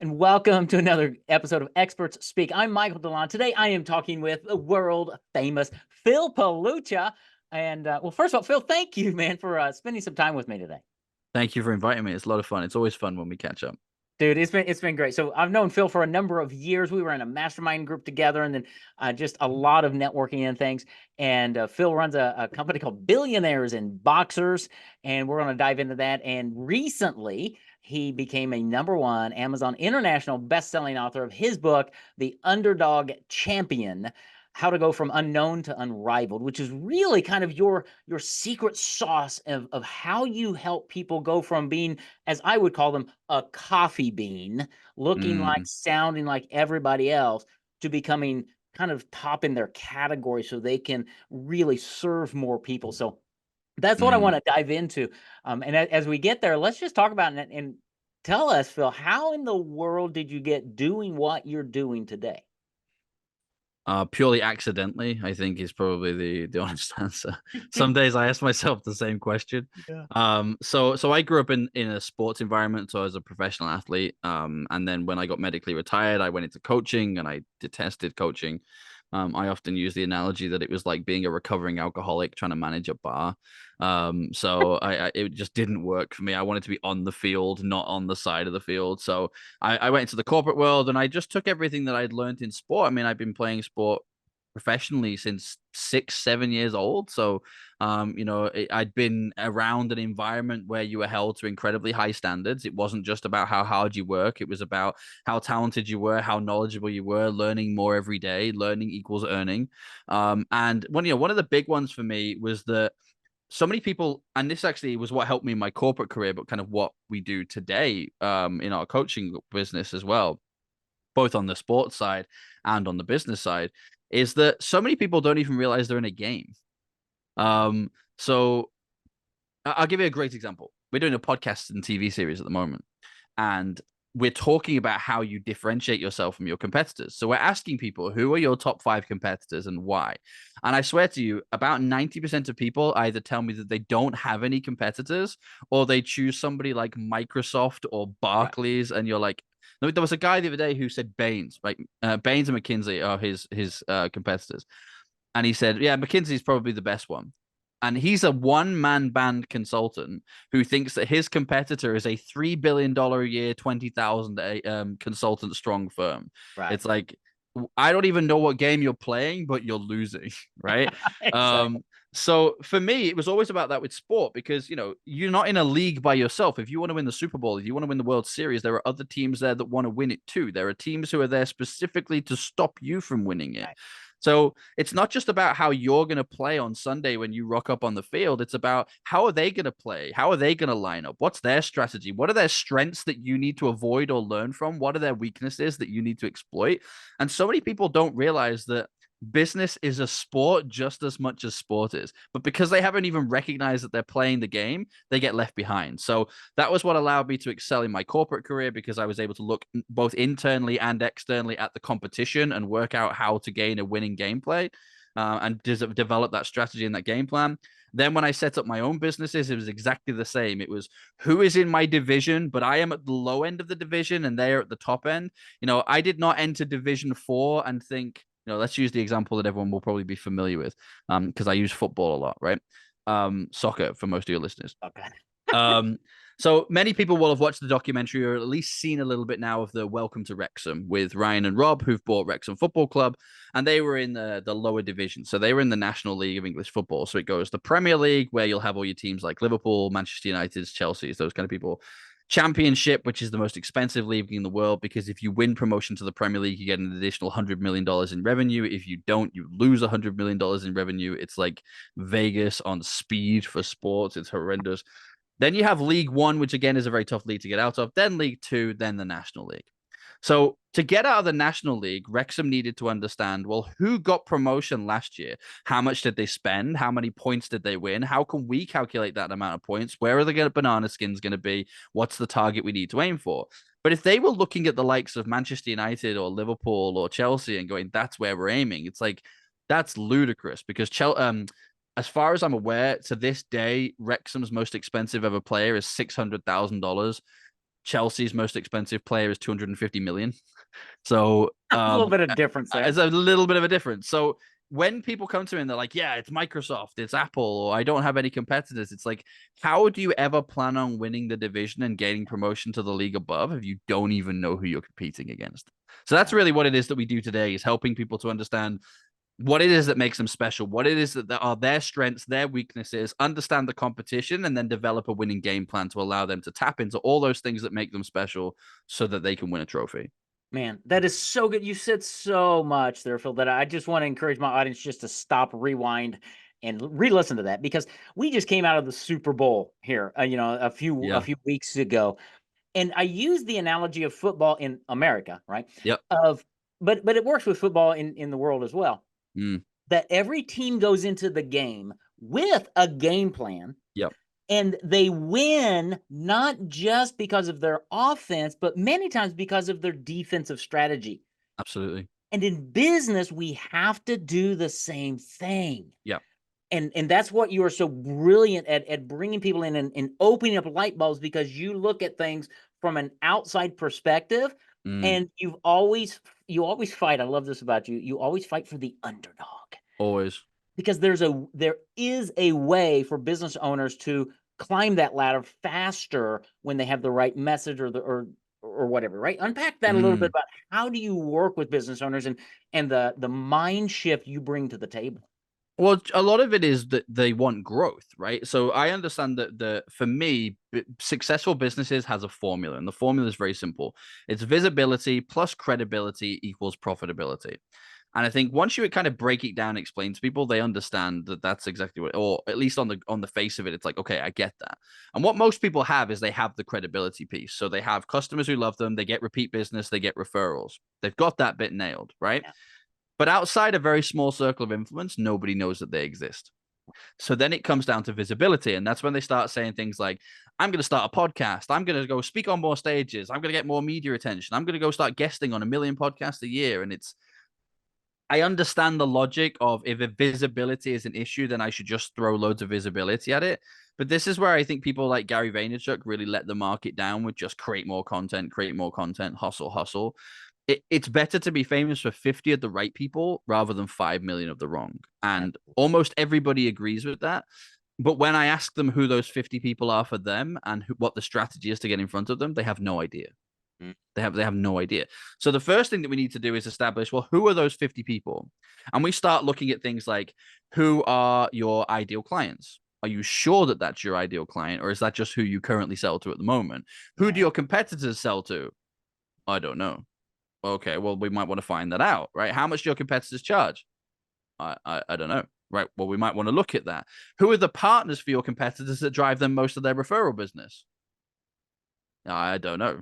and welcome to another episode of Experts Speak. I'm Michael DeLon. Today, I am talking with the world famous Phil Pelucha. And well, first of all, Phil, thank you, man, for spending some time with me today. Thank you for inviting me. It's a lot of fun. It's always fun when we catch up. Dude, it's been great. So I've known Phil for a number of years. We were in a mastermind group together, and then just a lot of networking and things. And Phil runs a company called Billionaires and Boxers, and we're going to dive into that. And recently, he became a #1 Amazon International best-selling author of his book, The Underdog Champion: How to Go from Unknown to Unrivaled, which is really kind of your secret sauce of how you help people go from being, as I would call them, a coffee bean, looking like, Mm, sounding like everybody else, to becoming kind of top in their category so they can really serve more people. So that's what I mm. want to dive into. And as we get there, let's just talk about it and tell us, Phil, how in the world did you get doing what you're doing today? Purely accidentally, I think is probably the honest answer. Some days I ask myself the same question. Yeah. So I grew up in a sports environment, so I was a professional athlete. And then when I got medically retired, I went into coaching, and I detested coaching. I often use the analogy that it was like being a recovering alcoholic trying to manage a bar. So it just didn't work for me. I wanted to be on the field, not on the side of the field. So I went into the corporate world, and I just took everything that I'd learned in sport. I mean, I've been playing sport professionally since 6, 7 years old. So, I'd been around an environment where you were held to incredibly high standards. It wasn't just about how hard you work. It was about how talented you were, how knowledgeable you were, learning more every day. Learning equals earning. And one of the big ones for me was that so many people, and this actually was what helped me in my corporate career, but kind of what we do today in our coaching business as well, both on the sports side and on the business side, is that so many people don't even realize they're in a game. So I'll give you a great example. We're doing a podcast and TV series at the moment, and we're talking about how you differentiate yourself from your competitors. So we're asking people, who are your top 5 competitors and why? And I swear to you, about 90% of people either tell me that they don't have any competitors, or they choose somebody like Microsoft or Right. Barclays. And you're like, no, there was a guy the other day who said Baines, like Baines and McKinsey are his competitors. And he said, yeah, McKinsey's probably the best one. And he's a one-man band consultant who thinks that his competitor is a $3 billion a year, 20,000 consultant strong firm. Right. It's like, I don't even know what game you're playing, but you're losing, right? Exactly. Um, so for me, it was always about that with sport, because you're not in a league by yourself. If you want to win the Super Bowl, if you want to win the World Series, there are other teams there that want to win it too. There are teams who are there specifically to stop you from winning it. Right. So it's not just about how you're going to play on Sunday when you rock up on the field. It's about how are they going to play? How are they going to line up? What's their strategy? What are their strengths that you need to avoid or learn from? What are their weaknesses that you need to exploit? And so many people don't realize that business is a sport just as much as sport is. But because they haven't even recognized that they're playing the game, they get left behind. So that was what allowed me to excel in my corporate career, because I was able to look both internally and externally at the competition and work out how to gain a winning gameplay, and develop that strategy and that game plan. Then when I set up my own businesses, it was exactly the same. It was who is in my division, but I am at the low end of the division and they're at the top end. I did not enter Division 4 and think, let's use the example that everyone will probably be familiar with, because I use football a lot, right? Soccer for most of your listeners. Okay. Um, so many people will have watched the documentary, or at least seen a little bit now, of the Welcome to Wrexham with Ryan and Rob, who've bought Wrexham Football Club, and they were in the lower division. So they were in the National League of English Football. So it goes the Premier League, where you'll have all your teams like Liverpool, Manchester United, Chelsea, those kind of people. Championship, which is the most expensive league in the world, because if you win promotion to the Premier League, you get an additional $100 million in revenue. If you don't, you lose $100 million in revenue. It's like Vegas on speed for sports. It's horrendous. Then you have League One, which again is a very tough league to get out of. Then League Two, then the National League. So to get out of the National League, Wrexham needed to understand, well, who got promotion last year? How much did they spend? How many points did they win? How can we calculate that amount of points? Where are the banana skins going to be? What's the target we need to aim for? But if they were looking at the likes of Manchester United or Liverpool or Chelsea and going, that's where we're aiming, it's like, that's ludicrous, because as far as I'm aware, to this day, Wrexham's most expensive ever player is $600,000. Chelsea's most expensive player is 250 million. So A little bit of difference there. it's a little bit of a difference. So when people come to me and they're like, yeah, it's Microsoft, it's Apple, or I don't have any competitors, it's like, how do you ever plan on winning the division and gaining promotion to the league above if you don't even know who you're competing against? So that's Yeah. really what it is that we do today, is helping people to understand what it is that makes them special, what it is that are their strengths, their weaknesses, understand the competition, and then develop a winning game plan to allow them to tap into all those things that make them special so that they can win a trophy. Man, that is so good. You said so much there, Phil, that I just want to encourage my audience just to stop, rewind, and re-listen to that, because we just came out of the Super Bowl here, a Yeah. few weeks ago, and I use the analogy of football in America, right? Yep. Of but it works with football in the world as well. Mm. That every team goes into the game with a game plan, Yep. and they win not just because of their offense, but many times because of their defensive strategy. Absolutely. And in business, we have to do the same thing. Yep. And that's what you are so brilliant at bringing people in and opening up light bulbs, because you look at things from an outside perspective, Mm. and you always fight. I love this about you. You always fight for the underdog, Always. because there is a way for business owners to climb that ladder faster when they have the right message or whatever, right? Unpack that a little bit Mm. about how do you work with business owners and the mind shift you bring to the table. Well, a lot of it is that they want growth, right? So I understand that for me, successful businesses has a formula, and the formula is very simple. It's visibility plus credibility equals profitability. And I think once you kind of break it down and explain to people, they understand that that's exactly what, or at least on the face of it, it's like, okay, I get that. And what most people have is they have the credibility piece. So they have customers who love them, they get repeat business, they get referrals. They've got that bit nailed, right? Yeah. But outside a very small circle of influence, nobody knows that they exist. So then it comes down to visibility. And that's when they start saying things like, I'm going to start a podcast. I'm going to go speak on more stages. I'm going to get more media attention. I'm going to go start guesting on 1 million podcasts a year. And I understand the logic of, if visibility is an issue, then I should just throw loads of visibility at it. But this is where I think people like Gary Vaynerchuk really let the market down with just create more content, hustle, hustle. It's better to be famous for 50 of the right people rather than 5 million of the wrong. And almost everybody agrees with that. But when I ask them who those 50 people are for them and what the strategy is to get in front of them, they have no idea. Mm. They have no idea. So the first thing that we need to do is establish, well, who are those 50 people? And we start looking at things like, who are your ideal clients? Are you sure that that's your ideal client, or is that just who you currently sell to at the moment? Who do Yeah. your competitors sell to? I don't know. Okay, well, we might want to find that out, right? How much do your competitors charge? I don't know. Right. Well, we might want to look at that. Who are the partners for your competitors that drive them most of their referral business? I don't know.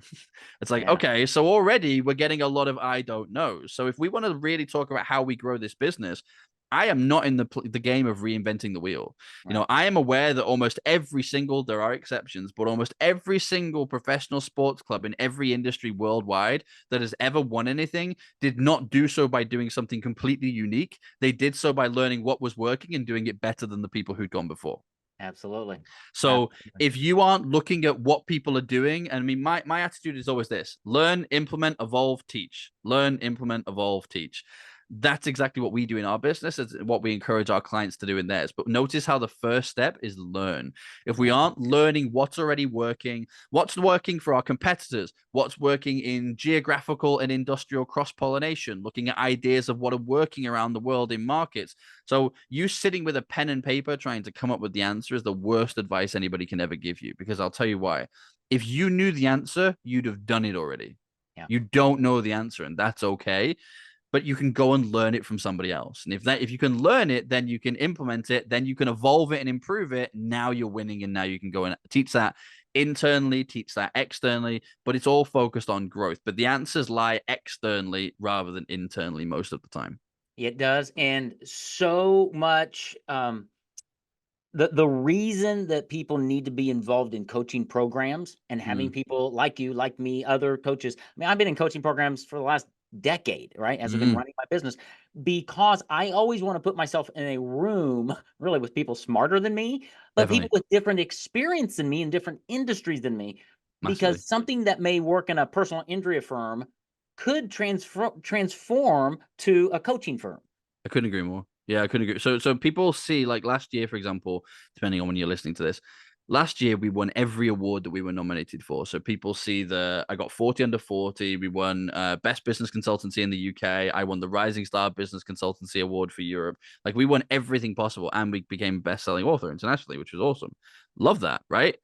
It's like, Yeah. okay, so already we're getting a lot of I don't know. So if we want to really talk about how we grow this business, I am not in the game of reinventing the wheel. Right. I am aware that almost every single, there are exceptions, but almost every single professional sports club in every industry worldwide that has ever won anything did not do so by doing something completely unique. They did so by learning what was working and doing it better than the people who'd gone before. Absolutely. So Absolutely. if you aren't looking at what people are doing, and I mean, my attitude is always this: learn, implement, evolve, teach. Learn, implement, evolve, teach. That's exactly what we do in our business. It's what we encourage our clients to do in theirs. But notice how the first step is learn. If we Yeah. aren't learning what's already working, what's working for our competitors, what's working in geographical and industrial cross pollination, looking at ideas of what are working around the world in markets. So, you sitting with a pen and paper trying to come up with the answer is the worst advice anybody can ever give you, because I'll tell you why. If you knew the answer, you'd have done it already. Yeah. You don't know the answer, and that's okay, but you can go and learn it from somebody else. And if you can learn it, then you can implement it, then you can evolve it and improve it. Now you're winning, and now you can go and teach that internally, teach that externally, but it's all focused on growth. But the answers lie externally rather than internally most of the time. It does. And so much the reason that people need to be involved in coaching programs and having Mm, people like you, like me, other coaches. I mean, I've been in coaching programs for the last decade, right? As I've been mm, running my business, because I always want to put myself in a room really with people smarter than me, but people definitely. with different experience than me in different industries than me. Massively. because something that may work in a personal injury firm could transform to a coaching firm. I couldn't agree more. Yeah, I couldn't agree. So people see, like, last year, for example, depending on when you're listening to this, last year we won every award that we were nominated for. So people see I got 40 under 40. We won best business consultancy in the UK. I won the Rising Star Business Consultancy Award for Europe. Like, we won everything possible, and we became a best-selling author internationally, which was awesome. Love that, right?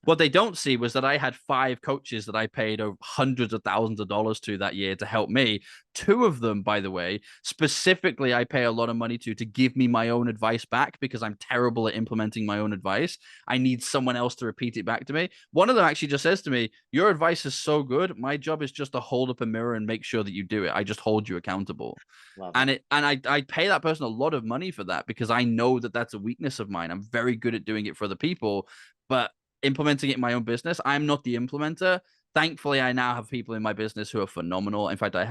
What they don't see was that I had 5 coaches that I paid over hundreds of thousands of dollars to that year to help me. 2 of them, by the way, specifically, I pay a lot of money to give me my own advice back because I'm terrible at implementing my own advice. I need someone else to repeat it back to me. One of them actually just says to me, "Your advice is so good. My job is just to hold up a mirror and make sure that you do it. I just hold you accountable." Love And it. I pay that person a lot of money for that because I know that that's a weakness of mine. I'm very good at doing it for other people, but implementing it in my own business, I'm not the implementer. Thankfully, I now have people in my business who are phenomenal. In fact, I'll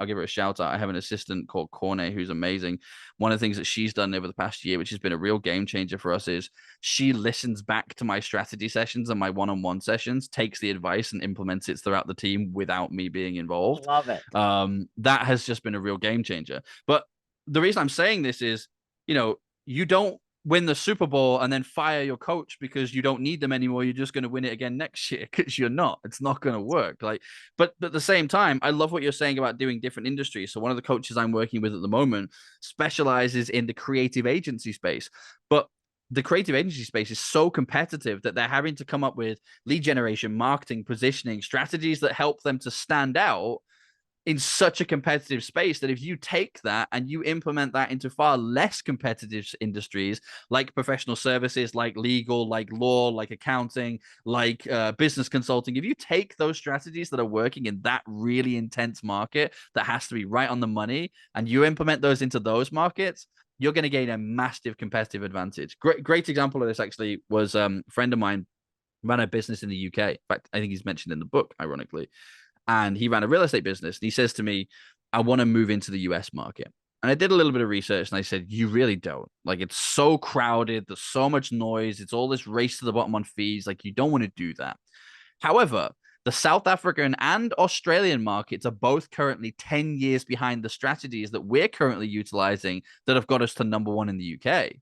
give her a shout out. I have an assistant called Corne who's amazing. One of the things that she's done over the past year, which has been a real game changer for us, is she listens back to my strategy sessions and my one-on-one sessions, takes the advice and implements it throughout the team without me being involved. Love it. That has just been a real game changer. But the reason I'm saying this is, you don't win the Super Bowl and then fire your coach because you don't need them anymore. You're just going to win it again next year because you're not. It's not going to work. But at the same time, I love what you're saying about doing different industries. So one of the coaches I'm working with at the moment specializes in the creative agency space, but the creative agency space is so competitive that they're having to come up with lead generation, marketing, positioning strategies that help them to stand out in such a competitive space that if you take that and you implement that into far less competitive industries like professional services, like legal, like law, like accounting, like business consulting, if you take those strategies that are working in that really intense market that has to be right on the money and you implement those into those markets, you're going to gain a massive competitive advantage. Great example of this actually was a friend of mine ran a business in the UK. In fact, I think he's mentioned in the book, ironically, and he ran a real estate business. And he says to me, "I want to move into the US market." And I did a little bit of research and I said, "You really don't. Like, it's so crowded. There's so much noise. It's all this race to the bottom on fees. Like, you don't want to do that." However, the South African and Australian markets are both currently 10 years behind the strategies that we're currently utilizing that have got us to number one in the UK.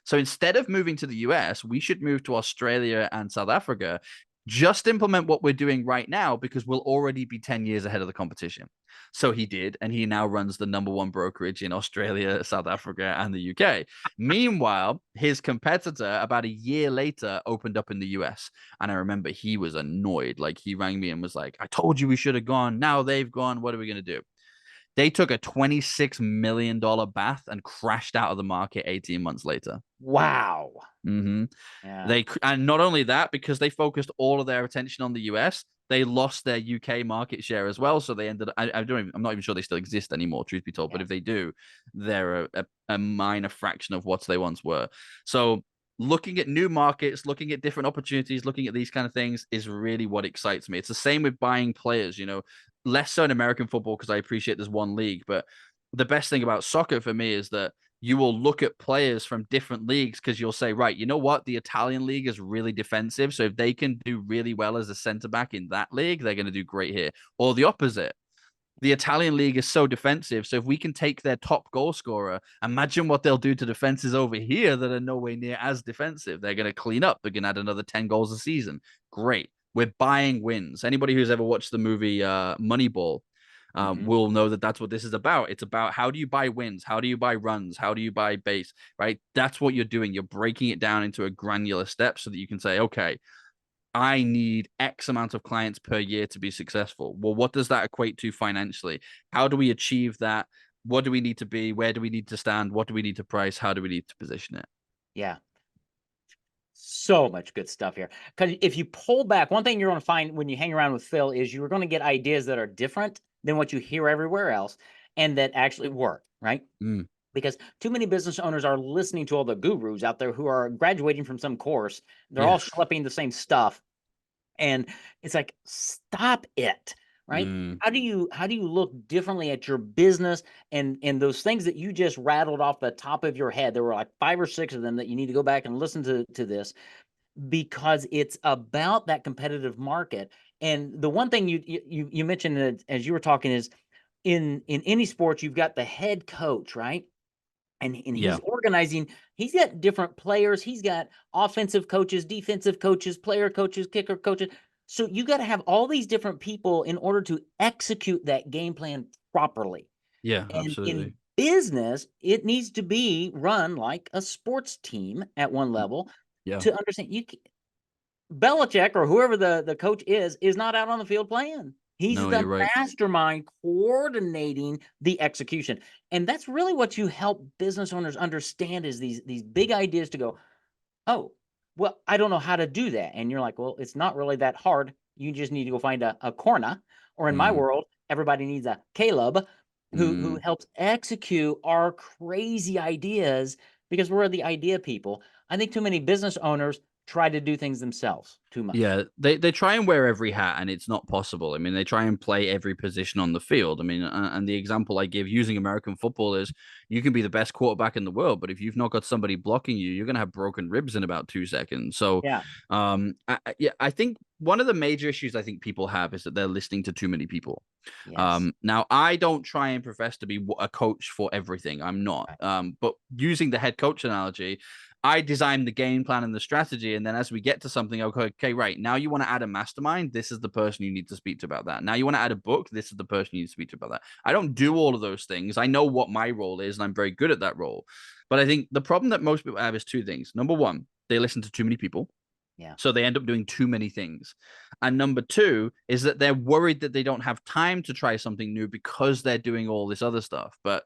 So instead of moving to the US, we should move to Australia and South Africa. Just implement what we're doing right now because we'll already be 10 years ahead of the competition. So he did, and he now runs the number one brokerage in Australia, South Africa, and the UK. Meanwhile, his competitor, about a year later, opened up in the US. And I remember he was annoyed. Like, he rang me and was like, "I told you we should have gone. Now they've gone. What are we going to do?" They took a $26 million bath and crashed out of the market 18 months later. Wow. Mm-hmm. Yeah. And not only that, because they focused all of their attention on the US, they lost their UK market share as well. So they ended up, I'm not even sure they still exist anymore, truth be told. But Yeah. if they do, they're a minor fraction of what they once were. So looking at new markets, looking at different opportunities, looking at these kind of things is really what excites me. It's the same with buying players, less so in American football because I appreciate there's one league. But the best thing about soccer for me is that you will look at players from different leagues because you'll say, right, you know what? The Italian league is really defensive. So if they can do really well as a center back in that league, they're going to do great here. Or the opposite. The Italian league is so defensive. So if we can take their top goal scorer, imagine what they'll do to defenses over here that are nowhere near as defensive. They're going to clean up. They're going to add another 10 goals a season. Great. We're buying wins. Anybody who's ever watched the movie Moneyball Mm-hmm. will know that that's what this is about. It's about how do you buy wins? How do you buy runs? How do you buy base? Right? That's what you're doing. You're breaking it down into a granular step so that you can say, okay, I need X amount of clients per year to be successful. Well, what does that equate to financially? How do we achieve that? What do we need to be? Where do we need to stand? What do we need to price? How do we need to position it? Yeah. So much good stuff here. Because if you pull back, one thing you're going to find when you hang around with Phil is you're going to get ideas that are different than what you hear everywhere else and that actually work, right? Mm, Because too many business owners are listening to all the gurus out there who are graduating from some course. They're yeah. all schlepping the same stuff. And it's like, stop it, right? Mm, How do you look differently at your business and those things that you just rattled off the top of your head? There were like 5 or 6 of them that you need to go back and listen to this. because it's about that competitive market. And the one thing you mentioned as you were talking is in any sports, you've got the head coach, right? And Yeah. he's organizing. He's got different players. He's got offensive coaches, defensive coaches, player coaches, kicker coaches. So you got to have all these different people in order to execute that game plan properly. Yeah, And in absolutely. business, it needs to be run like a sports team at one level Yeah. to understand Belichick or whoever the coach is not out on the field playing. He's No, the you're right. mastermind coordinating the execution. And that's really what you help business owners understand is these big ideas to go, oh, well, I don't know how to do that. And you're like, well, it's not really that hard. You just need to go find a corner. Or in my Mm, world, everybody needs a Caleb who mm. helps execute our crazy ideas because we're the idea people. I think too many business owners try to do things themselves too much. Yeah, they try and wear every hat, and it's not possible. I mean, they try and play every position on the field. I mean, and the example I give using American football is you can be the best quarterback in the world, but if you've not got somebody blocking you, you're going to have broken ribs in about 2 seconds. So, Yeah. yeah, I think one of the major issues I think people have is that they're listening to too many people. Yes. Now I don't try and profess to be a coach for everything. I'm not. Right. But using the head coach analogy, I design the game plan and the strategy, and then as we get to something, okay, right now you want to add a mastermind. This is the person you need to speak to about that. Now you want to add a book. This is the person you need to speak to about that. I don't do all of those things. I know what my role is, and I'm very good at that role. But I think the problem that most people have is two things. Number one, they listen to too many people. Yeah. So they end up doing too many things. And number two is that they're worried that they don't have time to try something new because they're doing all this other stuff. But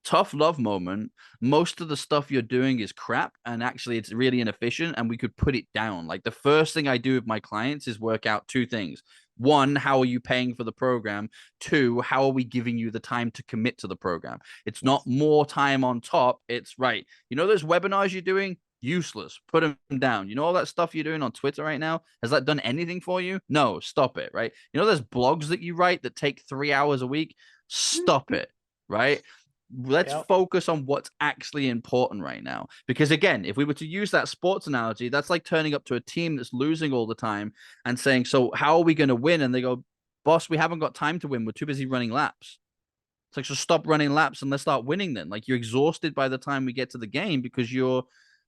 tough love moment, most of the stuff you're doing is crap and actually it's really inefficient and we could put it down. Like the first thing I do with my clients is work out two things. One, how are you paying for the program? Two, how are we giving you the time to commit to the program? It's not Yes. more time on top. It's right. You know, those webinars you're doing, useless. Put them down. You know all that stuff you're doing on Twitter right now? Has that done anything for you? No, stop it, right? You know there's blogs that you write that take 3 hours a week? Stop it, right? Let's Yep. focus on what's actually important right now. Because again, if we were to use that sports analogy, that's like turning up to a team that's losing all the time and saying, so how are we going to win? And they go, boss, we haven't got time to win. We're too busy running laps. It's like, so stop running laps and let's start winning then. Like you're exhausted by the time we get to the game because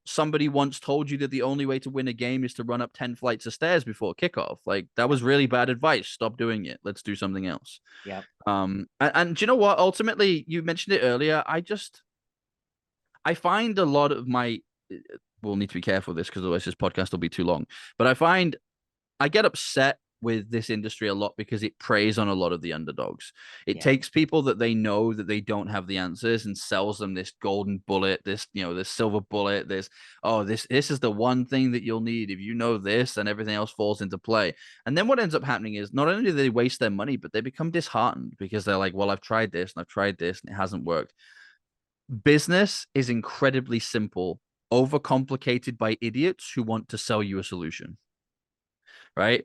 somebody once told you that the only way to win a game is to run up 10 flights of stairs before kickoff. Like that Yep. was really bad advice. Stop doing it. Let's do something else. Yep. And do you know what? Ultimately, you mentioned it earlier. I find a lot of my, we'll need to be careful with this because otherwise this podcast will be too long. But I find I get upset with this industry a lot because it preys on a lot of the underdogs. It Yeah. takes people that they know that they don't have the answers and sells them this golden bullet, this silver bullet, this is the one thing that you'll need. If you know this, then everything else falls into play. And then what ends up happening is not only do they waste their money, but they become disheartened because they're like, well, I've tried this and I've tried this and it hasn't worked. Business is incredibly simple, overcomplicated by idiots who want to sell you a solution, right?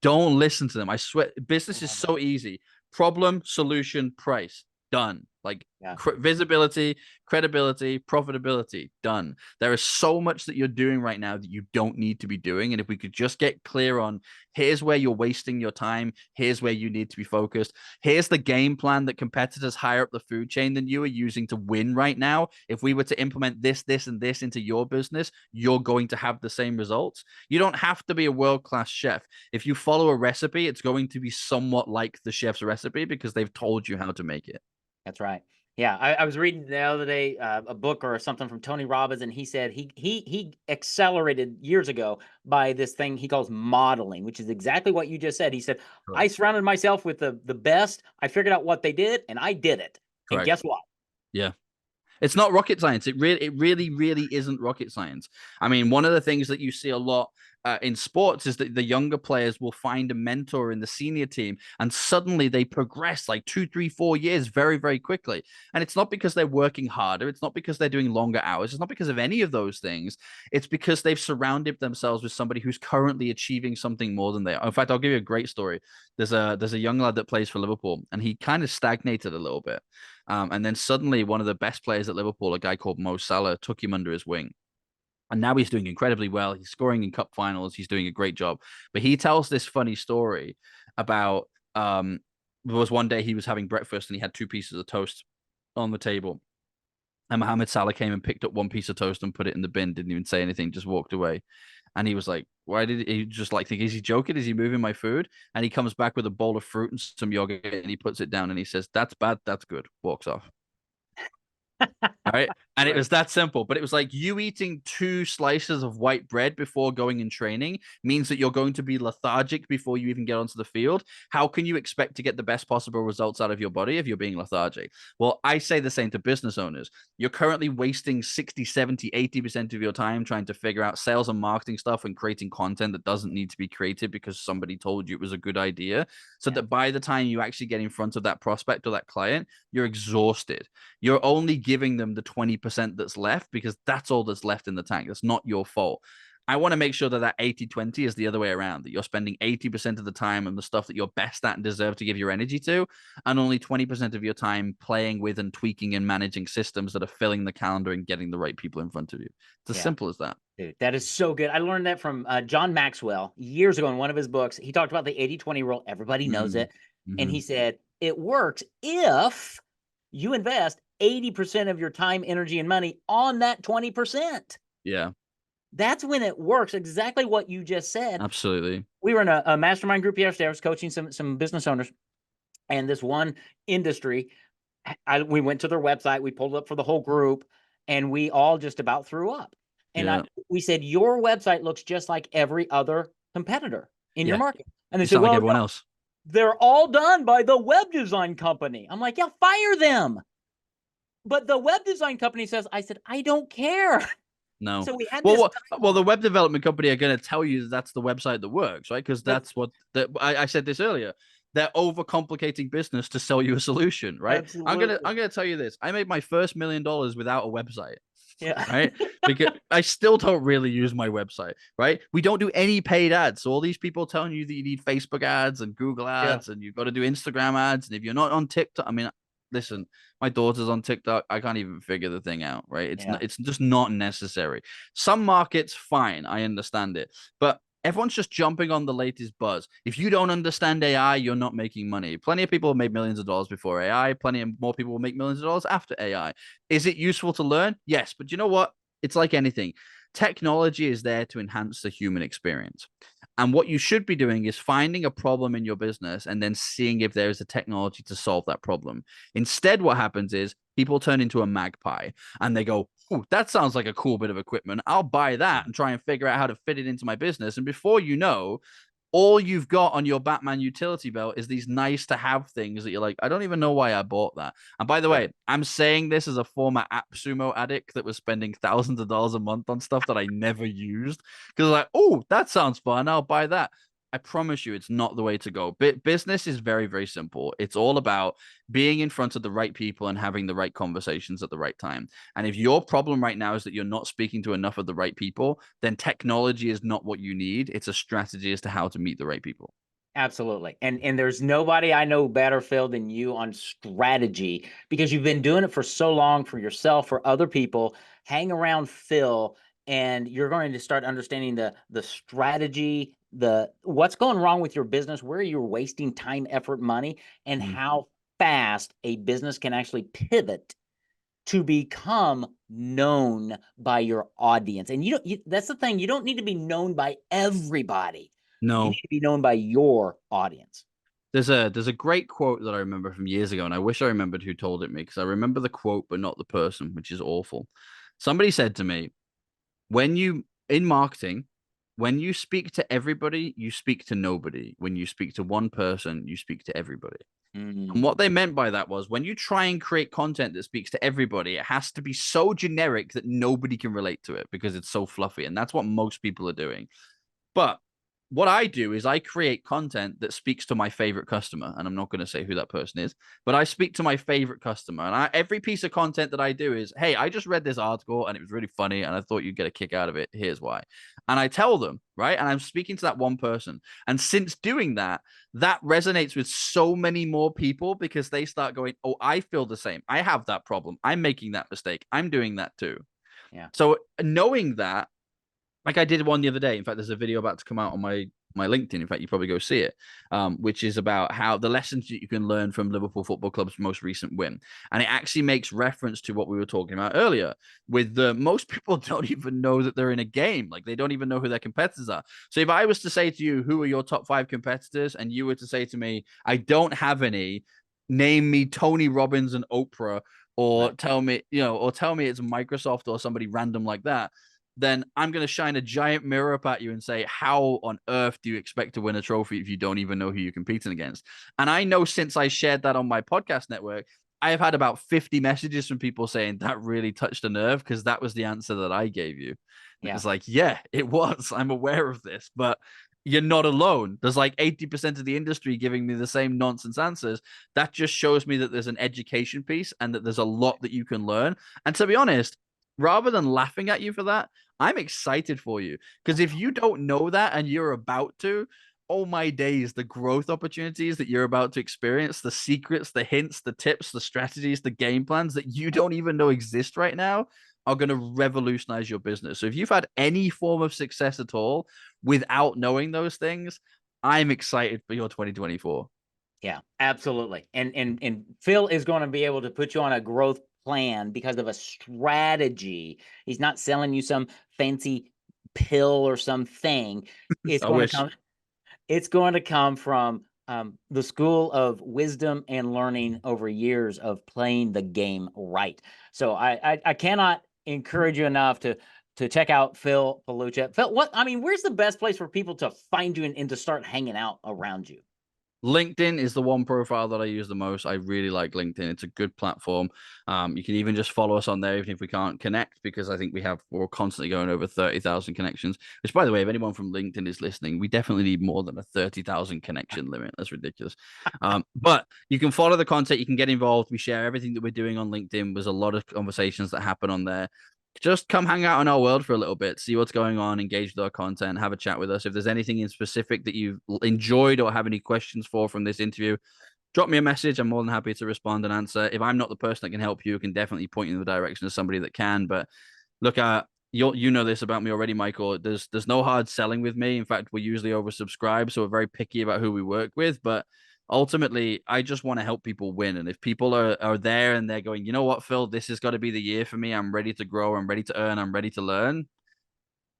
Don't listen to them. I swear, I business is love it. so easy. Problem, solution, price. Done. Like Yeah. visibility, credibility, profitability. Done. There is so much that you're doing right now that you don't need to be doing. And if we could just get clear on here's where you're wasting your time, here's where you need to be focused, here's the game plan that competitors higher up the food chain than you are using to win right now. If we were to implement this, this, and this into your business, you're going to have the same results. You don't have to be a world class chef. If you follow a recipe, it's going to be somewhat like the chef's recipe because they've told you how to make it. That's right. Yeah, I was reading the other day a book or something from Tony Robbins, and he said he accelerated years ago by this thing he calls modeling, which is exactly what you just said. He said, "I Correct. surrounded myself with the best. I figured out what they did, and I did it. And Correct. guess what? Yeah. It's not rocket science. It really isn't rocket science. I mean, one of the things that you see a lot in sports is that the younger players will find a mentor in the senior team, and suddenly they progress like 2, 3, 4 years very, very quickly. And it's not because they're working harder. It's not because they're doing longer hours. It's not because of any of those things. It's because they've surrounded themselves with somebody who's currently achieving something more than they are. In fact, I'll give you a great story. There's a young lad that plays for Liverpool, and he kind of stagnated a little bit. And then suddenly, one of the best players at Liverpool, a guy called Mo Salah, took him under his wing. And now he's doing incredibly well. He's scoring in cup finals. He's doing a great job. But he tells this funny story about there was one day he was having breakfast and he had two pieces of toast on the table. And Mohamed Salah came and picked up one piece of toast and put it in the bin, didn't even say anything, just walked away. And he was like, why did he just like think, is he joking? Is he moving my food? And he comes back with a bowl of fruit and some yogurt and he puts it down and he says, that's bad, that's good, walks off. All right. And it Right. was that simple. But it was like you eating two slices of white bread before going in training means that you're going to be lethargic before you even get onto the field. How can you expect to get the best possible results out of your body if you're being lethargic? Well, I say the same to business owners. You're currently wasting 60, 70, 80% of your time trying to figure out sales and marketing stuff and creating content that doesn't need to be created because somebody told you it was a good idea. So Yeah. that by the time you actually get in front of that prospect or that client, you're exhausted. You're only giving them the 20% that's left because that's all that's left in the tank. That's not your fault. I want to make sure that 80-20 is the other way around, that you're spending 80% of the time on the stuff that you're best at and deserve to give your energy to, and only 20% of your time playing with and tweaking and managing systems that are filling the calendar and getting the right people in front of you. It's as Yeah. simple as that. Dude, that is so good. I learned that from John Maxwell years ago in one of his books. He talked about the 80-20 rule. Everybody knows Mm-hmm. it. And Mm-hmm. he said, it works if you invest 80% of your time, energy, and money on that 20%. Yeah, That's when it works. Exactly what you just said. absolutely. We were in a mastermind group yesterday. I was coaching some business owners, and this one industry, we went to their website, we pulled it up for the whole group, and we all just about threw up. And Yeah. we said, your website looks just like every other competitor in your Yeah. market. And they You said, sound like well, everyone no, else. they're all done by the web design company. I'm like, yeah, fire them. But the web design company says, I said, I don't care. No. So we had Well, this well, the dialogue. web development company are going to tell you that's the website that works, right? Because That's that's what I said this earlier. They're overcomplicating business to sell you a solution, right? absolutely. I'm gonna tell you this. I made my first $1 million without a website, Yeah. right? Because I still don't really use my website, right? We don't do any paid ads. So all these people telling you that you need Facebook ads and Google Yeah. ads and you've got to do Instagram ads, and if you're not on TikTok, I mean, listen, my daughter's on TikTok. I can't even figure the thing out, right? Yeah. It's just not necessary. Some markets, fine, I understand it, but everyone's just jumping on the latest buzz. If you don't understand AI, you're not making money. Plenty of people have made millions of dollars before AI. Plenty of more people will make millions of dollars after AI. Is it useful to learn? Yes, but you know what? It's like anything. Technology is there to enhance the human experience. And what you should be doing is finding a problem in your business and then seeing if there is a technology to solve that problem. Instead, what happens is people turn into a magpie and they go, "Ooh, that sounds like a cool bit of equipment. I'll buy that and try and figure out how to fit it into my business." And before you know, all you've got on your Batman utility belt is these nice to have things that you're like, I don't even know why I bought that. And by the Right. way, I'm saying this as a former AppSumo addict that was spending thousands of dollars a month on stuff that I never used because like, oh, that sounds fun. I'll buy that. I promise you, it's not the way to go. Business is very, very simple. It's all about being in front of the right people and having the right conversations at the right time. And if your problem right now is that you're not speaking to enough of the right people, then technology is not what you need. It's a strategy as to how to meet the right people. Absolutely. And there's nobody I know better, Phil, than you on strategy because you've been doing it for so long for yourself, for other people. Hang around Phil, and you're going to start understanding the strategy, the what's going wrong with your business, where you're wasting time, effort, money, and Mm. how fast a business can actually pivot to become known by your audience. And that's the thing, you don't need to be known by everybody. You need No, to be known by your audience. there's a great quote that I remember from years ago, and I wish I remembered who told it me because I remember the quote but not the person, which is awful. Somebody said to me, when you in marketing, when you speak to everybody, you speak to nobody. When you speak to one person, you speak to everybody. And Mm, what they meant by that was when you try and create content that speaks to everybody, it has to be so generic that nobody can relate to it because it's so fluffy. And that's what most people are doing. But what I do is I create content that speaks to my favorite customer, and I'm not going to say who that person is, but I speak to my favorite customer, and every piece of content that I do is, hey, I just read this article and it was really funny, and I thought you'd get a kick out of it. Here's why, and I tell them right, and I'm speaking to that one person, and since doing that, that resonates with so many more people because they start going, oh, I feel the same. I have that problem. I'm making that mistake. I'm doing that too. yeah. So knowing that like I did one the other day. In fact, there's a video about to come out on my LinkedIn. In fact, you probably go see it, which is about how the lessons that you can learn from Liverpool Football Club's most recent win, and it actually makes reference to what we were talking about earlier. With the most people don't even know that they're in a game, like they don't even know who their competitors are. So if I was to say to you, who are your top 5 competitors, and you were to say to me, I don't have any, name me Tony Robbins and Oprah, or Right. tell me, or tell me it's Microsoft or somebody random like that, then I'm going to shine a giant mirror up at you and say, how on earth do you expect to win a trophy if you don't even know who you're competing against? And I know since I shared that on my podcast network, I have had about 50 messages from people saying that really touched a nerve because that was the answer that I gave you. And Yeah. it's like, yeah, it was. I'm aware of this, but you're not alone. There's like 80% of the industry giving me the same nonsense answers. That just shows me that there's an education piece and that there's a lot that you can learn. And to be honest, rather than laughing at you for that, I'm excited for you because if you don't know that and you're about to, oh my days, the growth opportunities that you're about to experience, the secrets, the hints, the tips, the strategies, the game plans that you don't even know exist right now are going to revolutionize your business. So if you've had any form of success at all without knowing those things, I'm excited for your 2024. Yeah, absolutely. And Phil is going to be able to put you on a growth plan because of a strategy. He's not selling you some fancy pill or something. It's I going to wish. come it's going to come from the school of wisdom and learning over years of playing the game right. So I cannot encourage you enough to check out Phil Pelucha. Phil, where's the best place for people to find you and to start hanging out around you? LinkedIn is the one profile that I use the most. I really like LinkedIn. It's a good platform. You can even just follow us on there, even if we can't connect, because I think we're constantly going over 30,000 connections. Which, by the way, if anyone from LinkedIn is listening, we definitely need more than a 30,000 connection limit. That's ridiculous. But you can follow the content. You can get involved. We share everything that we're doing on LinkedIn. There's a lot of conversations that happen on there. Just come hang out in our world for a little bit, see what's going on, engage with our content, have a chat with us. If there's anything in specific that you've enjoyed or have any questions for from this interview, drop me a message. I'm more than happy to respond and answer. If I'm not the person that can help you, I can definitely point you in the direction of somebody that can. But look, you know this about me already, Michael. There's no hard selling with me. In fact, we're usually oversubscribed, so we're very picky about who we work with. But ultimately, I just want to help people win. And if people are there and they're going, you know what, Phil, this has got to be the year for me. I'm ready to grow. I'm ready to earn. I'm ready to learn.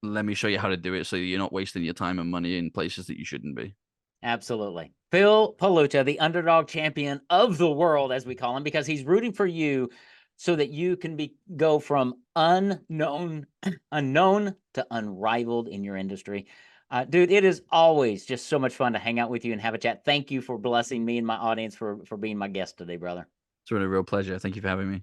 Let me show you how to do it so you're not wasting your time and money in places that you shouldn't be. Absolutely. Phil Palucha, the underdog champion of the world, as we call him, because he's rooting for you so that you can go from unknown to unrivaled in your industry. Dude, it is always just so much fun to hang out with you and have a chat. Thank you for blessing me and my audience for being my guest today, brother. It's been a real pleasure. Thank you for having me.